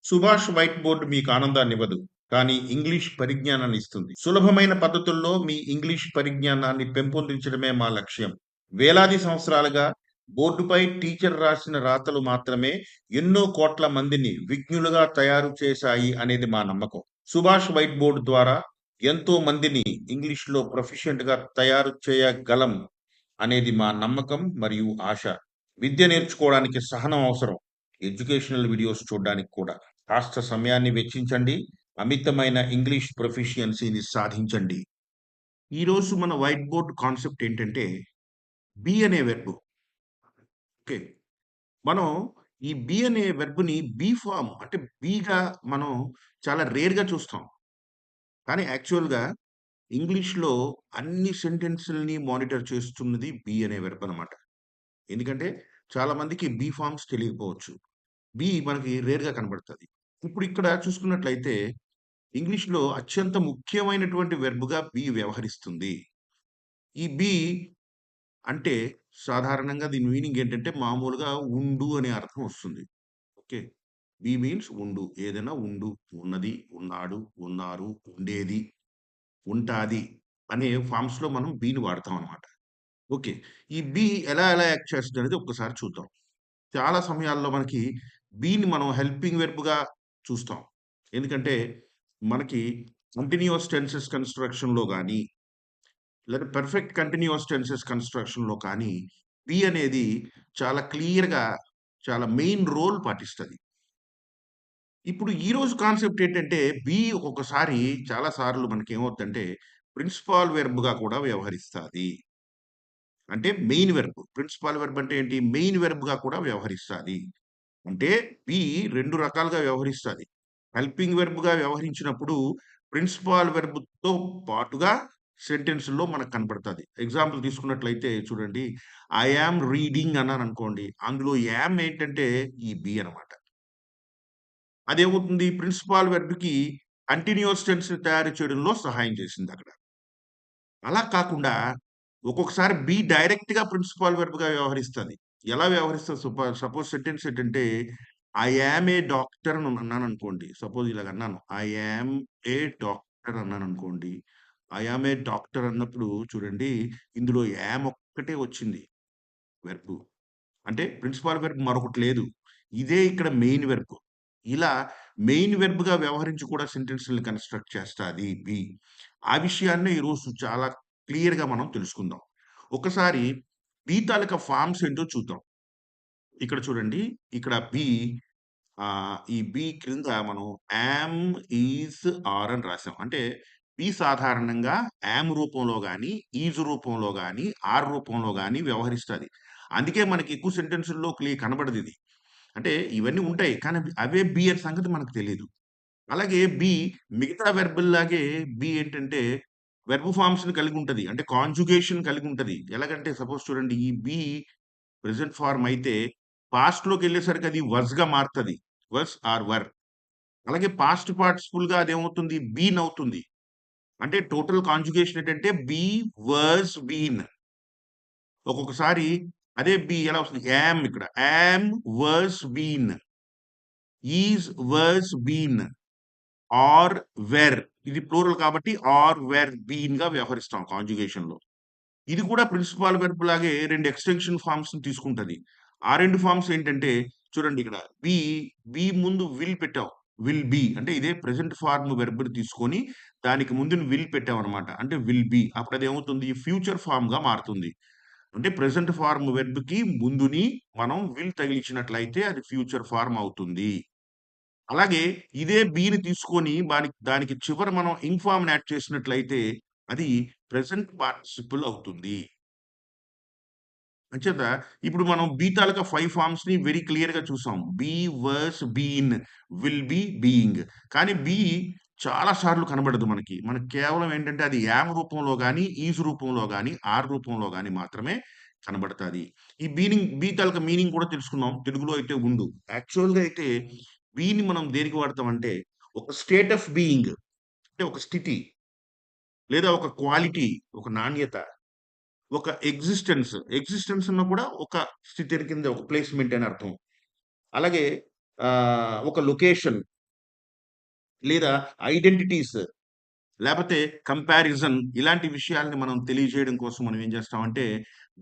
Subhash white board మీకు ఆనందాన్నివ్వదు. కానీ English పరిజ్ఞానాన్ని ఇస్తుంది. సులభమైన పద్ధతుల్లో మీ ఇంగ్లీష్ పరిజ్ఞానాన్ని పెంపొందించడమే మా లక్ష్యం. వేలాది సంవత్సరాలుగా బోర్డుపై టీచర్ రాసిన రాతలు మాత్రమే ఎన్నో కోట్ల మందిని విజ్ఞులుగా తయారు చేశాయి అనేది మా నమ్మకం. సుభాష్ వైట్ బోర్డ్ ద్వారా ఎంతో మందిని ఇంగ్లీష్‌లో ప్రొఫిషియెంట్‌గా తయారు చేయగలం అనేది మా నమ్మకం మరియు ఆశ. విద్య నేర్చుకోవడానికి సహనం అవసరం. ఎడ్యుకేషనల్ వీడియోస్ చూడడానికి కూడా. కాస్త సమయాన్ని వెచ్చించండి. అమితమైన ఇంగ్లీష్ ప్రొఫిషియన్సీని సాధించండి. ఈరోజు మన వైట్ బోర్డ్ కాన్సెప్ట్ ఏంటంటే, బీ అనే వెర్బ్. ఓకే. మనం ఈ బీ అనే వెర్బ్‌ని బీ ఫార్మ్ అంటే బీగా మనం చాలా రేర్‌గా చూస్తాం. కానీ యాక్చువల్‌గా ఇంగ్లీష్‌లో అన్ని సెంటెన్స్‌లని మానిటర్ చేస్తున్నది బీ అనే వెర్బ్ అనమాట. ఎందుకంటే చాలా మందికి బీ ఫార్మ్స్ తెలియకపోవచ్చు. బీ మనకి రేర్‌గా కనబడతది. ఇప్పుడు ఇక్కడ చూసుకున్నట్లయితే ఇంగ్లీష్‌లో అత్యంత ముఖ్యమైనటువంటి వెర్బ్‌గా బీ వ్యవహరిస్తుంది. ఈ బీ అంటే సాధారణంగా దీని మీనింగ్ ఏంటంటే మామూలుగా ఉండు అనే అర్థం వస్తుంది. ఓకే. బీ మీన్స్ ఉండు. ఏదైనా ఉండు. ఉన్నది, ఉన్నాడు, ఉన్నారు, ఉండేది, ఉంటాది అనే ఫార్మ్స్‌లో మనం బీని వాడతాం అన్నమాట. ఓకే. ఈ బీ ఎలా యాక్ట్ చేస్తదనేది ఒక్కసారి చూద్దాం. చాలా సమయాల్లో మనకి బీని మనం హెల్పింగ్ వెర్బ్‌గా చూస్తాం. ఎందుకంటే మనకి కంటిన్యూయస్ టెన్సెస్ కన్‌స్ట్రక్షన్‌లో గాని, లేదా పర్ఫెక్ట్ కంటిన్యూయస్ టెన్సెస్ కన్‌స్ట్రక్షన్‌లో కానీ, బీ అనేది చాలా క్లియర్‌గా చాలా మెయిన్ రోల్ పాటిస్తది. ఇప్పుడు ఈ రోజు కాన్సెప్ట్ ఏంటంటే, బీ ఒక్కొక్కసారి చాలా సార్లు మనకేమవుద్దంటే, ప్రిన్సిపల్ వెర్బ్‌గా కూడా వ్యవహరిస్తాది. అంటే మెయిన్ వెర్బ్. ప్రిన్సిపల్ వెర్బ్ అంటే ఏంటి? మెయిన్ వెర్బ్‌గా కూడా వ్యవహరిస్తాది. అంటే బీ 2 రకాలుగా వ్యవహరిస్తాది. హెల్పింగ్ వెర్బ్‌గా వ్యవహరించినప్పుడు ప్రిన్సిపల్ వెర్బ్‌తో పాటుగా సెంటెన్స్‌లో మనకు కనపడతది. ఎగ్జాంపుల్ తీసుకున్నట్లయితే చూడండి. ఐ యామ్ రీడింగ్ అన్నాననుకోండి. అందులో యామ్ ఏంటంటే ఈ బీ అనమాట. అదేమవుతుంది ప్రిన్సిపల్ వెర్బ్‌కి కంటిన్యూయస్ టెన్స్‌ని తయారు చేయడంలో సహాయం చేసిందక్కడ. అలా కాకుండా ఒక్కొక్కసారి బీ డైరెక్ట్‌గా ప్రిన్సిపల్ వెర్బ్‌గా వ్యవహరిస్తది. ఎలా వ్యవహరిస్తది సపోజ్ సెంటెన్స్ ఏంటంటే, ఐ యామ్ ఏ డాక్టర్ అని అన్నాననుకోండి. సపోజ్ ఇలాగ అన్నాను. ఐ యామ్ ఏ డాక్టర్ అన్నాననుకోండి. ఐ యామ్ ఏ డాక్టర్ అన్నప్పుడు చూడండి ఇందులో యామ్ ఒక్కటే వచ్చింది వెర్బ్. అంటే ప్రిన్సిపల్ వెర్బ్ మరొకటి లేదు. ఇదే ఇక్కడ మెయిన్ వెర్బ్. ఇలా మెయిన్ వెర్బ్‌గా వ్యవహరించి కూడా సెంటెన్స్‌లని కన్‌స్ట్రక్ట్ చేస్తాది బి. ఆ విషయాన్నే ఈరోజు చాలా క్లియర్‌గా మనం తెలుసుకుందాం. ఒకసారి బి తాలూకా ఫార్మ్స్ ఏంటో చూద్దాం. ఇక్కడ చూడండి. ఇక్కడ బి ఈ బి క్రింద మనం యామ్, ఈజ్, ఆర్ అని రాసాం. అంటే బి సాధారణంగా యామ్ రూపంలో గాని, ఈజ్ రూపంలో గాని, ఆర్ రూపంలో గాని వ్యవహరిస్తది. అందుకే మనకి ఎక్కువ సెంటెన్స్‌ల్లో కనబడదిది. అంటే ఇవన్నీ ఉంటాయి. కానీ అవే బి అనే సంగతి మనకు తెలీదు. అలాగే బి మిగతా వెర్బుల్లాగే బి ఏంటంటే వెర్బ్ ఫార్మ్స్‌ని కలిగుంటది. అంటే కాంజుగేషన్ కలిగుంటది. ఎలాగంటే సపోజ్ చూడండి ఈ బి ప్రెజెంట్ ఫార్మ్ అయితే పాస్ట్‌లోకెళ్ళేసరికి అది వస్‌గా మారతది. వస్ ఆర్ వర్. అలాగే పాస్ట్ పార్టిసిపుల్‌గా అదేమవుతుంది బీన్ అవుతుంది. అంటే టోటల్ కాంజుగేషన్ ఏంటంటే బీ, వస్, బీన్. ఒక్కొక్కసారి అదే బి ఎలా వస్తుంది యామ్ ఇక్కడ. Am, was, been. Is, was, been. Are, were. ఇది ప్లూరల్ కాబట్టి ఆర్, వెర్, బీన్‌గా వ్యవహరిస్తాం కాంజుగేషన్‌లో. ఇది కూడా ప్రిన్సిపల్ వెర్బ్ లాగే 2 ఎక్స్‌టెన్షన్ ఫార్మ్స్‌ని తీసుకుంటది. ఆ 2 ఫార్మ్స్ ఏంటంటే చూడండి ఇక్కడ బీ, బీ ముందు విల్ పెట్టాం. విల్ బీ అంటే ఇదే ప్రెజెంట్ ఫార్మ్ వెర్బ్‌ని తీసుకొని దానికి ముందున విల్ పెట్టామన్నమాట. అంటే విల్ బీ. అప్పుడదేమవుతుంది ఫ్యూచర్ ఫార్మ్‌గా మారుతుంది. అంటే ప్రెజెంట్ ఫార్మ్ వెర్బ్‌కి ముందుని మనం విల్ తగిలించినట్లయితే అది ఫ్యూచర్ ఫార్మ్ అవుతుంది. అలాగే ఇదే బీని తీసుకొని దానికి చివర మనం ఇంగ్ ఫార్మ్‌ని యాడ్ చేసినట్లయితే అది ప్రెజెంట్ పార్టిసిపుల్ అవుతుంది. అంచేత ఇప్పుడు మనం బీ తాలూకా 5 ఫార్మ్స్‌ని వెరీ క్లియర్‌గా చూసాం. Be, was, been, will be, being. కానీ బీ చాలా సార్లు కనబడదు మనకి. మనకు కేవలం ఏంటంటే అది యామ్ రూపంలో గాని, ఈజ్ రూపంలో గాని, ఆర్ రూపంలో గాని మాత్రమే కనబడతాది. ఈ బీ తాలూకా మీనింగ్ కూడా తెలుసుకున్నాం. తెలుగులో అయితే ఉండు. యాక్చువల్‌గా అయితే బీని మనం దేనికి వాడతామంటే ఒక స్టేట్ ఆఫ్ బీయింగ్ అంటే ఒక స్థితి లేదా ఒక క్వాలిటీ, ఒక నాణ్యత. ఒక ఎగ్జిస్టెన్స్. ఎగ్జిస్టెన్స్ అన్నా కూడా ఒక స్థితి కింద ఒక ప్లేస్‌మెంట్ అని అర్థం. అలాగే ఒక లొకేషన్. లేదా ఐడెంటిటీస్ లేపోతే కంపారిజన్ ఇలాంటి విషయాల్ని మనం తెలియజేయడం కోసం మనం ఏం చేస్తామంటే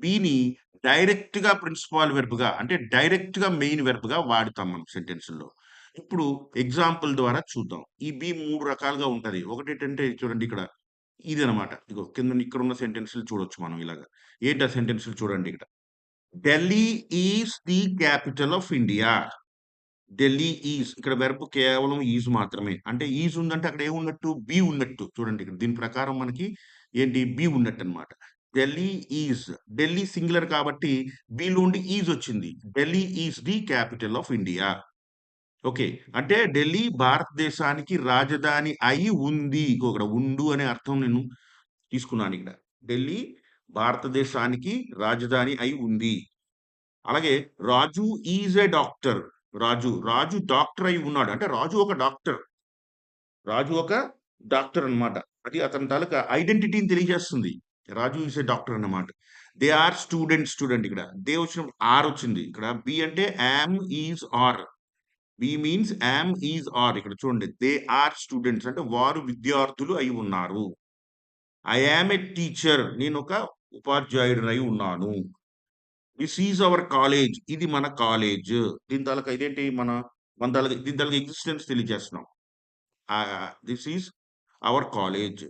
బీని డైరెక్ట్‌గా ప్రిన్సిపాల్ వెర్బ్‌గా అంటే డైరెక్ట్‌గా మెయిన్ వెర్బ్‌గా వాడుతాం మనం సెంటెన్స్‌ల్లో. ఇప్పుడు ఎగ్జాంపుల్ ద్వారా చూద్దాం. ఈ బీ 3 రకాలుగా ఉంటది. ఒకటేంటంటే చూడండి ఇక్కడ ఇదనమాట. ఇగో కింద ఇక్కడున్న సెంటెన్స్‌లు చూడొచ్చు మనం ఇలాగా. ఏంటి ఆ సెంటెన్స్‌లు చూడండి ఇక్కడ. Delhi is the capital of India. Delhi is ఇక్కడ వెర్బ్ కేవలం ఈజ్ మాత్రమే. అంటే ఈజ్ ఉందంటే అక్కడ ఏమున్నట్టు? బీ ఉన్నట్టు. చూడండి ఇక్కడ దీని ప్రకారం మనకి ఏంటి? బీ ఉన్నట్టనమాట. ఢిల్లీ ఈజ్ ఢిల్లీ సింగులర్ కాబట్టి బీలో ఉండి ఈజ్ వచ్చింది. Delhi is the capital of India. Okay. అంటే ఢిల్లీ భారతదేశానికి రాజధాని అయి ఉంది. ఇగో ఇక్కడ ఉండు అనే అర్థం నేను తీసుకున్నానిక్కడ. ఢిల్లీ భారతదేశానికి రాజధాని అయి ఉంది. అలాగే Raju is a doctor. Raju doctor అయి ఉన్నాడు. అంటే రాజు ఒక డాక్టర్. రాజు ఒక డాక్టర్ అన్నమాట. అది అతని తాలూకా ఐడెంటిటీని తెలియజేస్తుంది. రాజు ఈజ్ ఎ డాక్టర్ అన్నమాట. దే ఆర్ స్టూడెంట్స్ చూడండి ఇక్కడ. దే వచ్చినప్పుడు ఆర్ వచ్చింది. ఇక్కడ బి అంటే am, is, are. Be means am, is, are. ఇక్కడ చూడండి. దే ఆర్ స్టూడెంట్స్ అంటే వారు విద్యార్థులు అయి ఉన్నారు. I am a teacher. నేనొక ఉపాధ్యాయుడినై ఉన్నాను. This is our college. ఇది మన కాలేజ్. దీని తాలూకా ఇదేంటి మన తాలూకా దీని తాలూకా ఎగ్జిస్టెన్స్ తెలియజేస్తున్నాం. This is our college.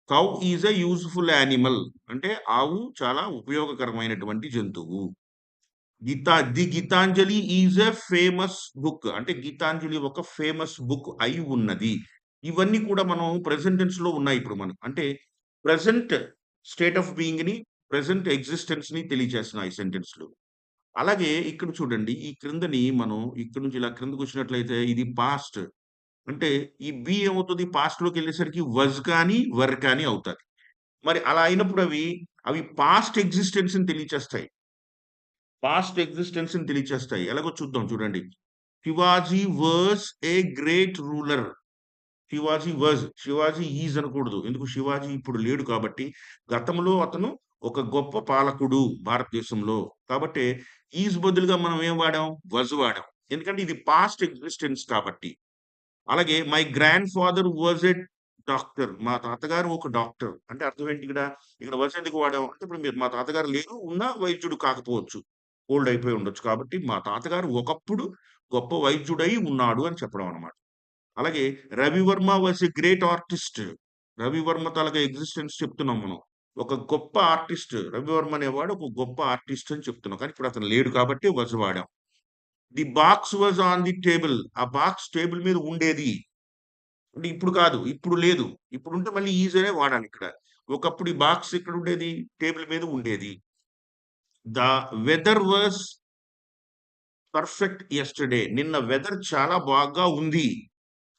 Cow is a useful animal. అంటే ఆవు చాలా ఉపయోగకరమైనటువంటి జంతువు. Gitanjali is a famous book. అంటే గీతాంజలి ఒక ఫేమస్ బుక్ అయి ఉన్నది. ఇవన్నీ కూడా మనం ప్రెజెంట్ టెన్స్ లో ఉన్నాయి ఇప్పుడు మనం. అంటే ప్రెజెంట్ స్టేట్ ఆఫ్ బీయింగ్ ని, ప్రెజెంట్ ఎగ్జిస్టెన్స్ ని తెలియజేస్తున్నాయి ఈ సెంటెన్స్‌లు. అలాగే ఇక్కడ చూడండి. ఈ క్రిందని మనం ఇక్కడి నుంచి ఇలా క్రిందకొచ్చినట్లయితే ఇది పాస్ట్. అంటే ఈ బి ఏమవుతది పాస్ట్‌లోకెళ్ళేసరికి వజ్ కానీ, వర్ కానీ అవుతది. మరి అలా అయినప్పుడు అవి పాస్ట్ ఎగ్జిస్టెన్స్‌ని తెలియచేస్తాయి. పాస్ట్ ఎగ్జిస్టెన్స్‌ని తెలియచేస్తాయి. ఎలాగో చూద్దాం చూడండి. Shivaji was a great ruler. Shivaji is అనకూడదు. ఎందుకు శివాజీ ఇప్పుడు లేడు కాబట్టి, గతంలో అతను ఒక గొప్ప పాలకుడు భారతదేశంలో. కాబట్టి ఈజ్ బదులుగా మనం ఏం వాడాం? వాస్ వాడాం. ఎందుకంటే ఇది పాస్ట్ ఎగ్జిస్టెన్స్ కాబట్టి. అలాగే my grand father was a doctor. మా తాతగారు ఒక డాక్టర్. అంటే అర్థం ఏంటి ఇక్కడ? ఇక్కడ వాస్ ఎందుకు వాడాం? అంటే ఇప్పుడు మీరు మా తాతగారు లేరు, ఉన్నా వైద్యుడు కాకపోవచ్చు. ఓల్డ్ అయిపోయి ఉండొచ్చు. కాబట్టి మా తాతగారు ఒకప్పుడు గొప్ప వైద్యుడై ఉన్నాడు అని చెప్పడం అన్నమాట. అలాగే 'Ravi Varma was a great artist.' Ravi Varma taluka existence చెప్తున్నాం మనం. ఒక గొప్ప ఆర్టిస్ట్ 'రవివర్మ' అనేవాడు ఒక గొప్ప ఆర్టిస్ట్ అని చెప్తున్నాం. కానీ ఇప్పుడు అతను లేడు కాబట్టి వాస్ వాడాం. The box was on the table. ఆ బాక్స్ టేబుల్ మీద ఉండేది. అంటే ఇప్పుడు కాదు. ఇప్పుడు లేదు. ఇప్పుడుంటే మళ్ళీ ఈజ్ అనే వాడాలి ఇక్కడ. ఒకప్పుడు ఈ బాక్స్ ఎక్కడుండేది? టేబుల్ మీద ఉండేది. The weather was perfect yesterday. నిన్న వెదర్ చాలా బాగా ఉంది.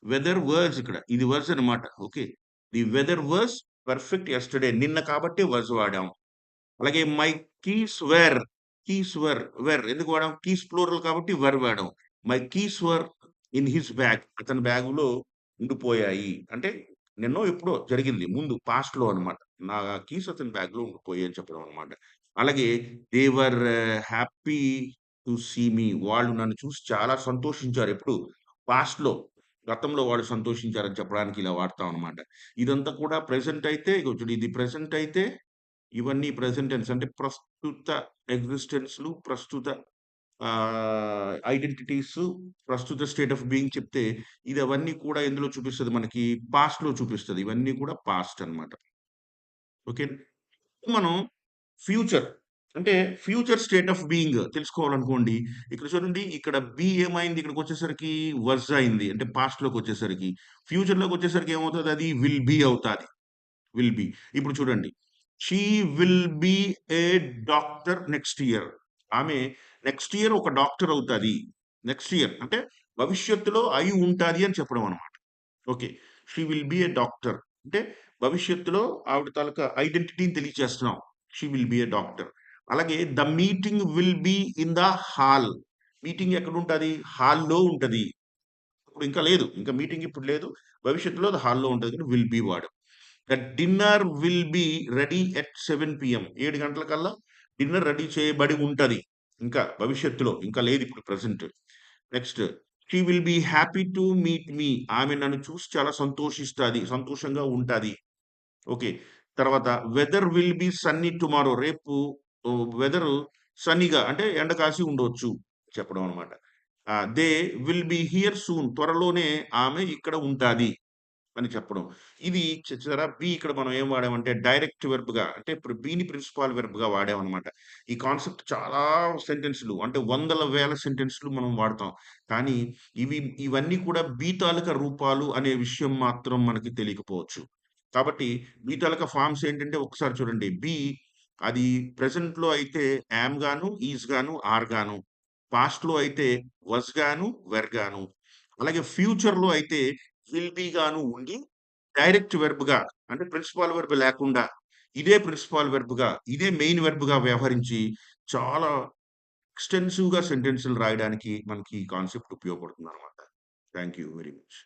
వెదర్ వాస్ ఇక్కడ. ఇది వాస్ అన్నమాట. Okay. The weather was perfect yesterday. నిన్న కాబట్టి వాస్ వాడాం. అలాగే మై కీస్ వేర్. ఎందుకు వాడాం? కీస్ ప్లూరల్ కాబట్టి వర్ వాడాం. My keys were in his bag. అతని బ్యాగ్‌లో ఉండిపోయాయి. అంటే నిన్నో ఎప్పుడో జరిగింది. ముందు పాస్ట్‌లో అన్నమాట. నా కీస్ అతని బ్యాగ్‌లో ఉండిపోయాయి అని చెప్పడం అన్నమాట. అలాగే they were happy to see me. వాళ్ళు నన్ను చూసి చాలా సంతోషించారు. ఎప్పుడు? పాస్ట్‌లో. గతంలో వాళ్ళు సంతోషించారని చెప్పడానికి ఇలా వాడతాం అన్నమాట. ఇదంతా కూడా ప్రెజెంట్ అయితే ఇగో చూడు ఇది ప్రెజెంట్ అయితే ఇవన్నీ ప్రెజెంట్ టెన్స్ అంటే ప్రస్తుత ఎగ్జిస్టెన్స్‌లు, ప్రస్తుత ఐడెంటిటీస్, ప్రస్తుత స్టేట్ ఆఫ్ బీయింగ్ చెప్తే ఇది అవన్నీ కూడా ఎందులో చూపిస్తది మనకి పాస్ట్‌లో చూపిస్తది. ఇవన్నీ కూడా పాస్ట్ అన్నమాట. ఓకే. మనం ఫ్యూచర్ అంటే ఫ్యూచర్ స్టేట్ ఆఫ్ బీయింగ్ తెలుసుకోవాలనుకోండి. ఇక్కడ చూడండి ఇక్కడ బి ఏమైంది ఇక్కడికొచ్చేసరికి వస్ అయింది. అంటే పాస్ట్‌లోకొచ్చేసరికి. ఫ్యూచర్‌లోకొచ్చేసరికి ఏమవుతది అది విల్ బీ అవుతాది. Will be. ఇప్పుడు చూడండి. She will be a doctor next year. ఆమె నెక్స్ట్ ఇయర్ ఒక డాక్టర్ అవుతాది. నెక్స్ట్ ఇయర్ అంటే భవిష్యత్తులో అయి ఉంటాది అని చెప్పడం అన్నమాట. Okay. She will be a doctor. అంటే భవిష్యత్తులో ఆవిడ తాలూకా ఐడెంటిటీని తెలియచేస్తున్నాం. She will be a doctor. అలాగే the meeting will be in the hall. Meeting ఎక్కడుంటది? హాల్‌లో ఉంటది. ఇప్పుడు ఇంకా లేదు. ఇంకా మీటింగ్ ఇప్పుడు లేదు. భవిష్యత్తులో అది హాల్‌లో ఉంటది కానీ విల్ బి వాడాం. The dinner will be ready at 7 PM. 7 గంటలకల్లా డిన్నర్ రెడీ చేయబడి ఉంటది. ఇంకా భవిష్యత్తులో. ఇంకా లేదు ఇప్పుడు present. Next she will be happy to meet me. ఆమె నన్ను చూసి చాలా సంతోషిస్తాది. సంతోషంగా ఉంటాది. ఓకే. తర్వాత weather will be sunny tomorrow. రేపు వెదరు సన్నీగా అంటే ఎండ కాసి ఉండొచ్చు చెప్పడం అన్నమాట. They will be here soon. త్వరలోనే ఆమె ఇక్కడ ఉంటాది అని చెప్పడం. ఇది చూసారా బి ఇక్కడ మనం ఏం వాడామంటే డైరెక్ట్ వెర్బ్‌గా అంటే ఇప్పుడు బీని ప్రిన్సిపాల్ వెర్బ్‌గా వాడామన్నమాట. ఈ కాన్సెప్ట్ చాలా సెంటెన్స్‌లు అంటే వందల వేల సెంటెన్స్‌లు మనం వాడతాం. కానీ ఇవన్నీ కూడా బి తాలూకా రూపాలు అనే విషయం మాత్రం మనకి తెలియకపోవచ్చు. కాబట్టి బి తాలూకా ఫార్మ్స్ ఏంటంటే ఒకసారి చూడండి. అది ప్రెజెంట్‌లో అయితే యామ్ గాను, ఈస్ గాను, ఆర్ గాను. పాస్ట్‌లో అయితే వాస్ గాను, వెర్ గాను. అలాగే ఫ్యూచర్‌లో అయితే విల్ బి గాను ఉండి డైరెక్ట్ వెర్బ్‌గా అంటే ప్రిన్సిపల్ వెర్బ్ లేకుండా ఇదే ప్రిన్సిపల్ వెర్బ్‌గా, ఇదే మెయిన్ వెర్బ్‌గా వ్యవహరించి చాలా ఎక్స్‌టెన్సివ్‌గా సెంటెన్స్‌లు రాయడానికి మనకి ఈ కాన్సెప్ట్ ఉపయోగపడుతుందనమాట. Thank you very much.